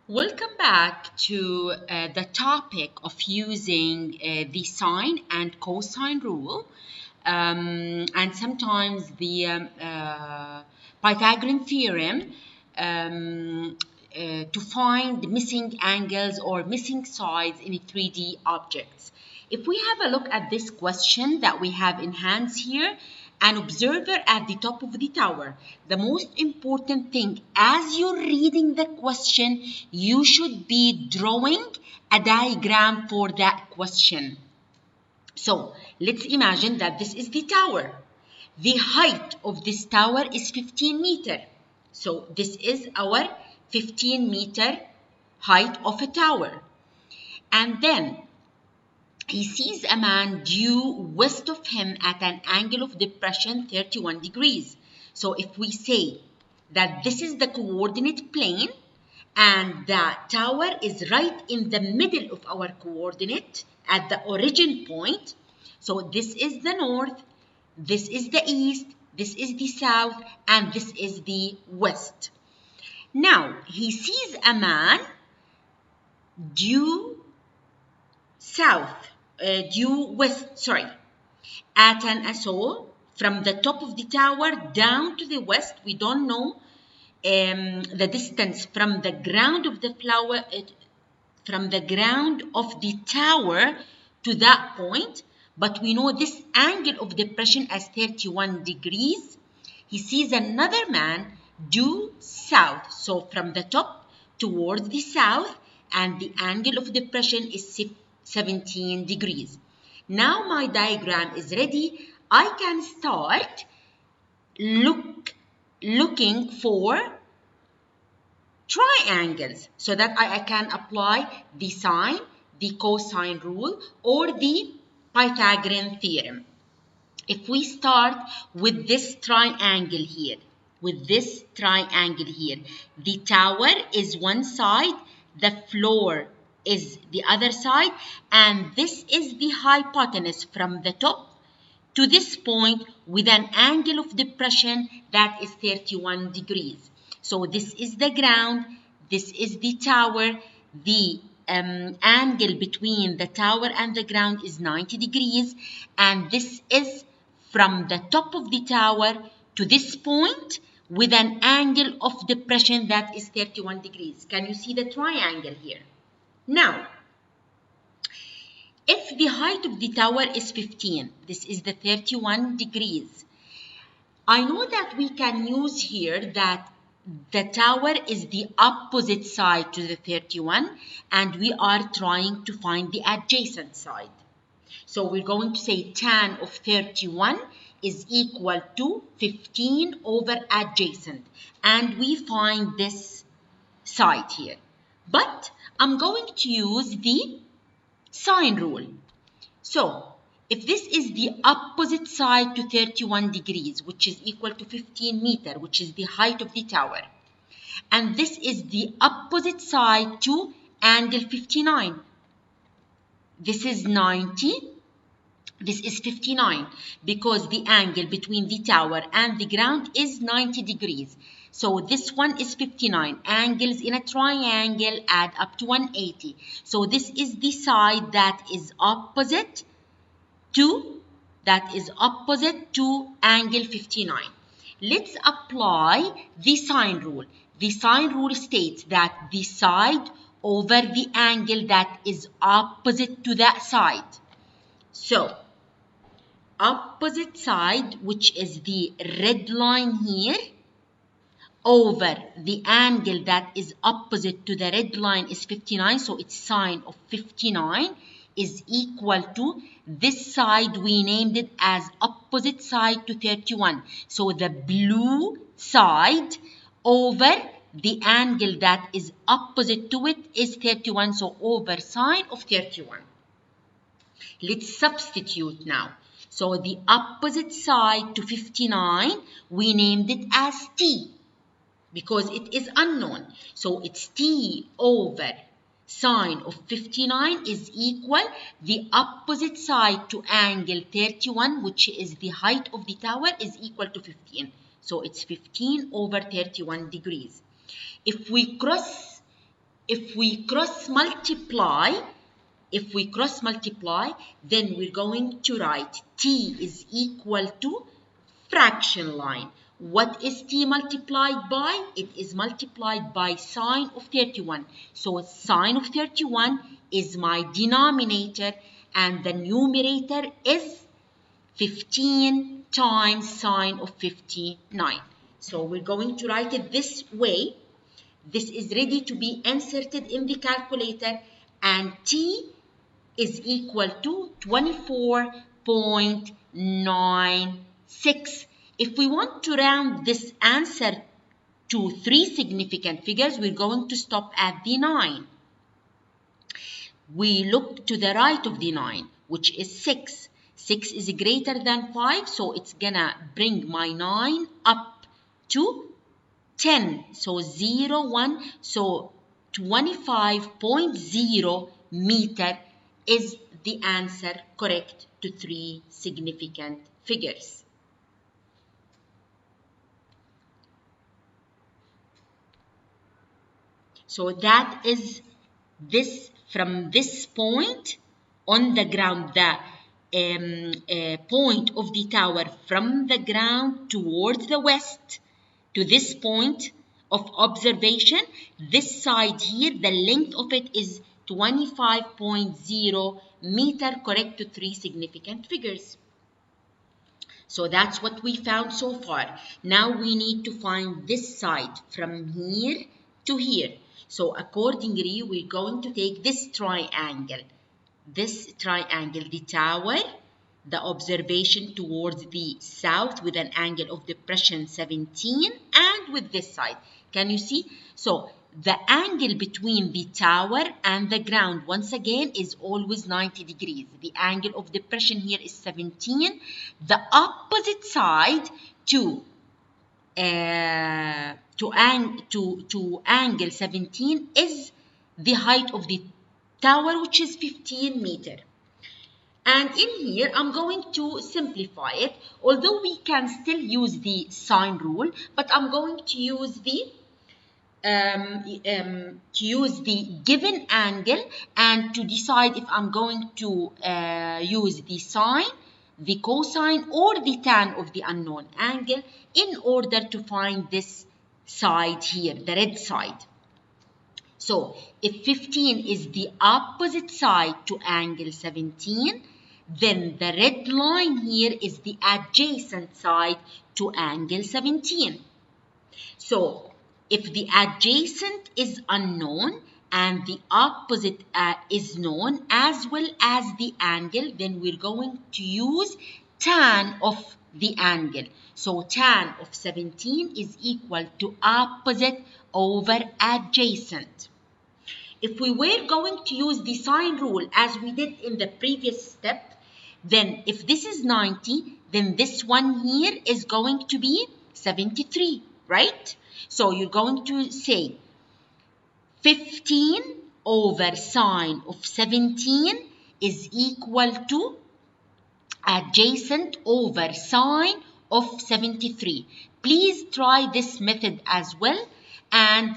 Welcome back to the topic of using the sine and cosine rule, and sometimes the Pythagorean theorem to find missing angles or missing sides in 3D objects. If we have a look at this question that we have in hands here, an observer at the top of the tower. The most important thing, as you're reading the question, you should be drawing a diagram for that question. So let's imagine that this is the tower. The height of this tower is 15 meters. So this is our 15-meter height of a tower. And then he sees a man due west of him at an angle of depression 31 degrees. So if we say that this is the coordinate plane and the tower is right in the middle of our coordinate at the origin point. So this is the north, this is the east, this is the south, and this is the west. Now he sees a man due west, at an so from the top of the tower down to the west. We don't know the distance from the ground of the tower to that point, but we know this angle of depression as 31 degrees. He sees another man due south, so from the top towards the south, and the angle of depression is 17 degrees. Now my diagram is ready. I can start looking for triangles so that I can apply the sine, the cosine rule, or the Pythagorean theorem. If we start with this triangle here, the tower is one side, the floor is the other side, and this is the hypotenuse from the top to this point with an angle of depression that is 31 degrees. So this is the ground, this is the tower. The angle between the tower and the ground is 90 degrees, and this is from the top of the tower to this point with an angle of depression that is 31 degrees. Can you see the triangle here? Now, if the height of the tower is 15, this is the 31 degrees. I know that we can use here that the tower is the opposite side to the 31, and we are trying to find the adjacent side. So we're going to say tan of 31 is equal to 15 over adjacent, and we find this side here. But I'm going to use the sine rule. So if this is the opposite side to 31 degrees, which is equal to 15 meters, which is the height of the tower, and this is the opposite side to angle 59, this is 90, this is 59, because the angle between the tower and the ground is 90 degrees. So this one is 59. Angles in a triangle add up to 180. So this is the side that is opposite to angle 59. Let's apply the sine rule. The sine rule states that the side over the angle that is opposite to that side. So opposite side, which is the red line here, over the angle that is opposite to the red line is 59, so it's sine of 59 is equal to this side. We named it as opposite side to 31. So the blue side over the angle that is opposite to it is 31, so over sine of 31. Let's substitute now. So the opposite side to 59, we named it as t, because it is unknown. So it's t over Sine of 59 is equal the opposite side to angle 31, which is the height of the tower, is equal to 15. So it's 15 over 31 degrees. If we cross multiply, then we're going to write t is equal to fraction line. What is t multiplied by? It is multiplied by sine of 31. So sine of 31 is my denominator and the numerator is 15 times sine of 59. So we're going to write it this way. This is ready to be inserted in the calculator and t is equal to 24.96. If we want to round this answer to 3 significant figures, we're going to stop at the 9. We look to the right of the 9, which is 6. 6 is greater than 5, so it's gonna bring my 9 up to 10. So 0, 1, so 25.0 meter is the answer correct to 3 significant figures. So that is this, from this point on the ground, the point of the tower from the ground towards the west to this point of observation. This side here, the length of it is 25.0 meter, correct to 3 significant figures. So that's what we found so far. Now we need to find this side from here to here. So accordingly, we're going to take this triangle. This triangle, the tower, the observation towards the south with an angle of depression 17, and with this side. Can you see? So the angle between the tower and the ground, once again, is always 90 degrees. The angle of depression here is 17. The opposite side to angle 17 is the height of the tower, which is 15 meter. And in here, I'm going to simplify it, although we can still use the sine rule, but I'm going to use the given angle, and to decide if I'm going to use the sine, the cosine, or the tan of the unknown angle in order to find this side here, the red side. So if 15 is the opposite side to angle 17, then the red line here is the adjacent side to angle 17. So if the adjacent is unknown and the opposite is known, as well as the angle, then we're going to use tan of the angle. So tan of 17 is equal to opposite over adjacent. If we were going to use the sine rule as we did in the previous step, then if this is 90, then this one here is going to be 73, right? So you're going to say 15 over sine of 17 is equal to adjacent over sine of 73. Please try this method as well and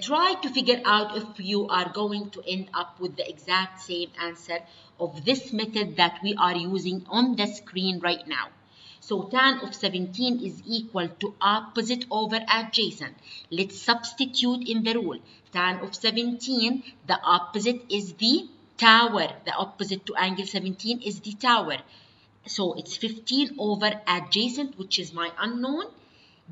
try to figure out if you are going to end up with the exact same answer of this method that we are using on the screen right now. So tan of 17 is equal to opposite over adjacent. Let's substitute in the rule. Tan of 17, the opposite is the tower. The opposite to angle 17 is the tower. So it's 15 over adjacent, which is my unknown.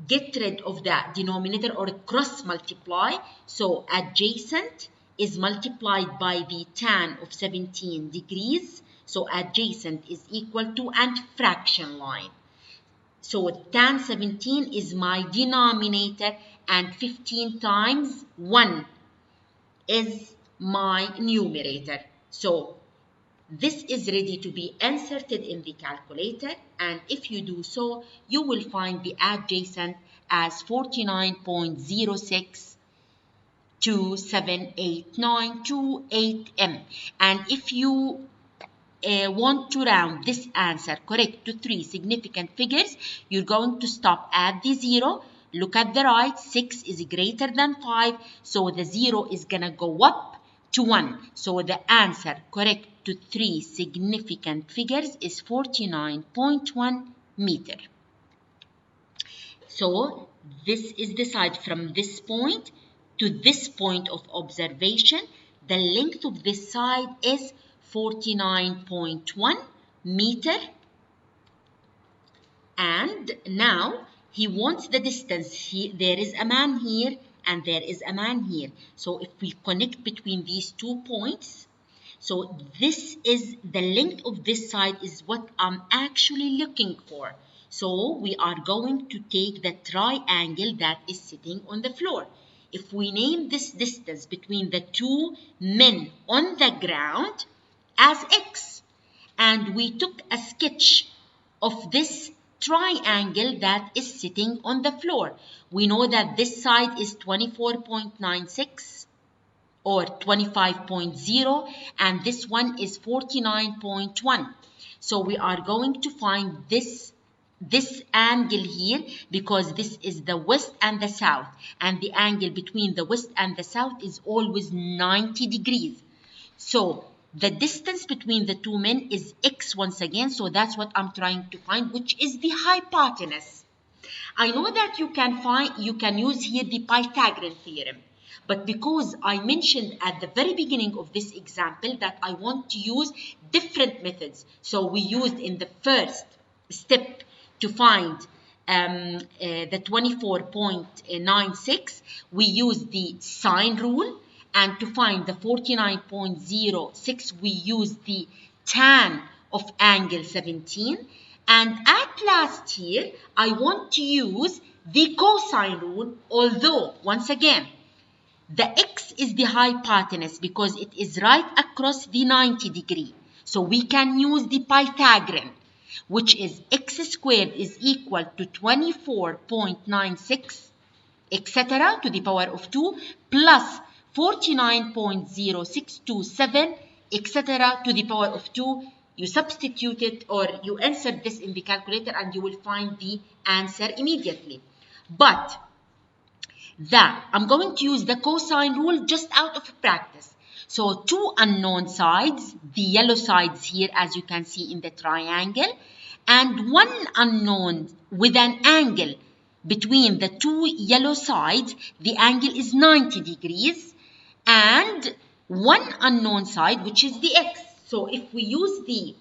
Get rid of the denominator or cross multiply. So adjacent is multiplied by the tan of 17 degrees. So adjacent is equal to and fraction line. So tan 17 is my denominator and 15 times 1 is my numerator. So this is ready to be inserted in the calculator, and if you do so, you will find the adjacent as 49.06 2, 7, 8, 9, 2, 8m. And if you want to round this answer correct to 3 significant figures, you're going to stop at the 0. Look at the right, 6 is greater than 5, so the 0 is gonna go up to 1. So the answer correct to 3 significant figures is 49.1 meter. So this is the side from this point to this point of observation. The length of this side is 49.1 meter. And now he wants the distance. There is a man here and there is a man here. So if we connect between these 2 points, so this is the length of this side is what I'm actually looking for. So we are going to take the triangle that is sitting on the floor. If we name this distance between the 2 men on the ground as x, and we took a sketch of this triangle that is sitting on the floor, we know that this side is 24.96 or 25.0 and this one is 49.1. So we are going to find this angle here, because this is the west and the south, and the angle between the west and the south is always 90 degrees. So the distance between the 2 men is x once again, so that's what I'm trying to find, which is the hypotenuse. I know that you can use here the Pythagorean theorem, but because I mentioned at the very beginning of this example that I want to use different methods, so we used in the first step to find the 24.96, we used the sine rule, and to find the 49.06, we used the tan of angle 17. And at last here, I want to use the cosine rule, although, once again, the x is the hypotenuse because it is right across the 90 degree. So we can use the Pythagorean, which is x squared is equal to 24.96, etc. to the power of 2, plus 49.0627, etc. to the power of 2. You substitute it or you insert this in the calculator and you will find the answer immediately. But I'm going to use the cosine rule just out of practice. So 2 unknown sides, the yellow sides here as you can see in the triangle, and 1 unknown with an angle between the 2 yellow sides, the angle is 90 degrees, and 1 unknown side, which is the x. So if we use the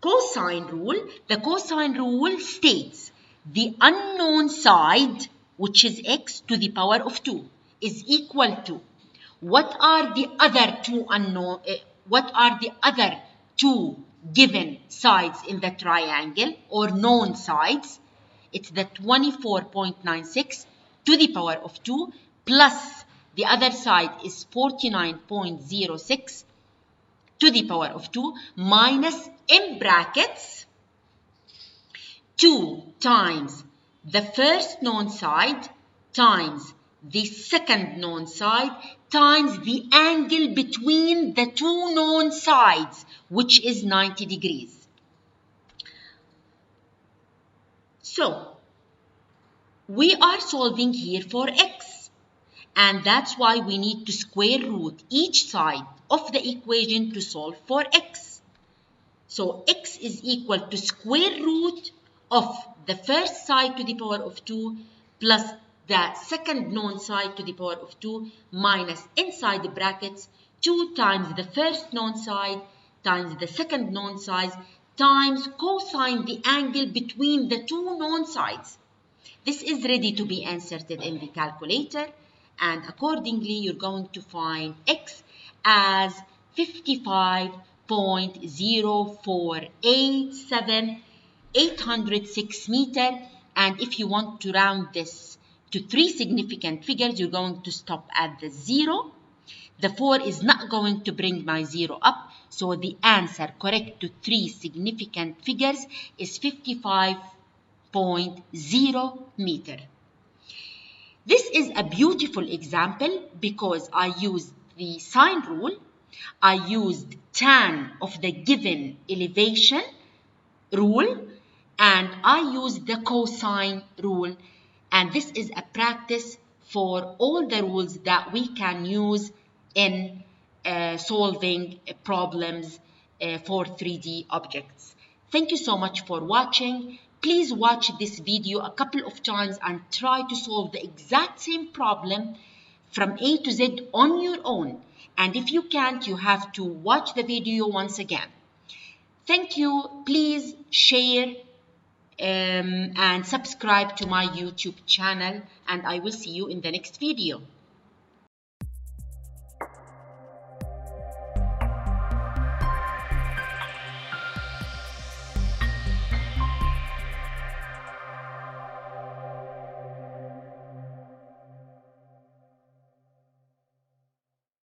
cosine rule, the cosine rule states the unknown side, which is x to the power of 2, is equal to what are the other 2 unknown, what are the other 2 given sides in the triangle or known sides? It's the 24.96 to the power of 2 plus the other side is 49.06 to the power of 2 minus in brackets 2 times the first known side times the second known side times the angle between the 2 known sides, which is 90 degrees. So we are solving here for x, and that's why we need to square root each side of the equation to solve for x. So x is equal to square root of the first side to the power of 2 plus the second known side to the power of 2 minus inside the brackets 2 times the first known side times the second known side times cosine the angle between the 2 known sides. This is ready to be inserted in the calculator, and accordingly you're going to find x as 55.0487 meter. And if you want to round this to 3 significant figures, you're going to stop at the 0. The 4 is not going to bring my 0 up, so the answer correct to 3 significant figures is 55.0 meter. This is a beautiful example because I used the sine rule, I used tan of the given elevation rule, and I used the cosine rule. And this is a practice for all the rules that we can use in solving problems for 3D objects. Thank you so much for watching. Please watch this video a couple of times and try to solve the exact same problem from A to Z on your own. And if you can't, you have to watch the video once again. Thank you. Please share and subscribe to my YouTube channel, and I will see you in the next video.